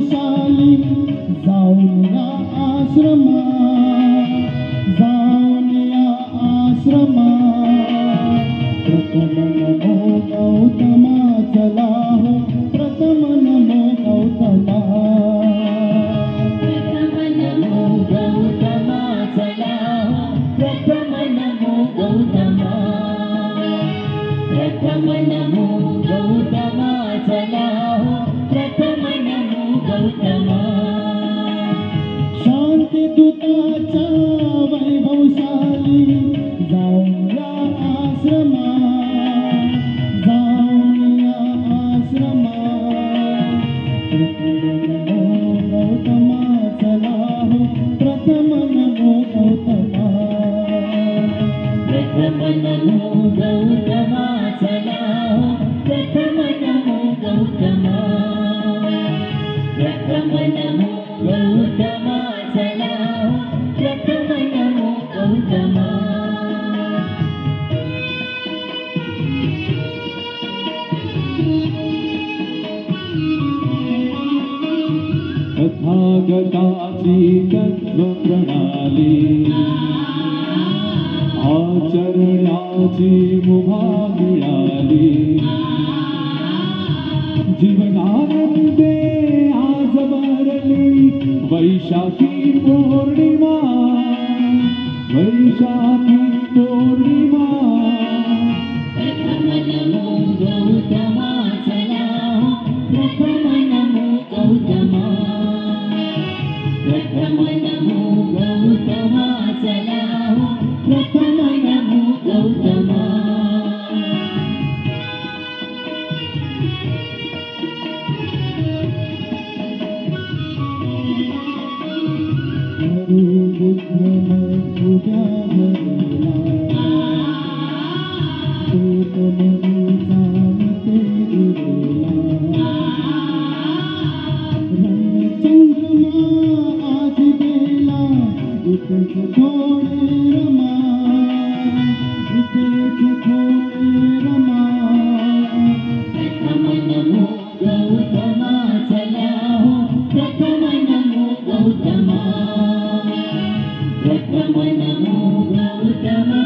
वैभवशाली जाऊन या आश्रमा, जाऊन या आश्रमा। प्रथम नमो गौतमा, चला हो प्रथम नमो गौतमा, प्रथम नमो गौतमा, चला हो प्रथम नमो गौतमा, प्रथम नमो गौतमा, चला हो प्रथम नमो गौतमा। शांतिदूताच्या वैभवशाली जाऊन या आश्रमा, जाऊन या आश्रमा। प्रथम नमो गौतमा, चला हो प्रथम नमो गौतमा, प्रथम नमो गौतमा, चला हो प्रथम नमो गौतमा, प्रथम नमो गौतमा, चला हो प्रथम नमो गौतमा। तथागताची तत्त्वप्रणाली आचरण्याची मुभा मिळाली। जीवनानंदे आज भरली वैशाखी पौर्णिमा, वैशाखी पौर्णिमा। प्रथम नमो गौतमा, चला हो प्रथम नमो गौतमा, प्रथम नमो गौतमा, चला हो प्रथम नमो गौतमा। प्रथम नमो गौतमा, चला हो प्रथम नमो गौतमा, प्रथम नमो गौतमा,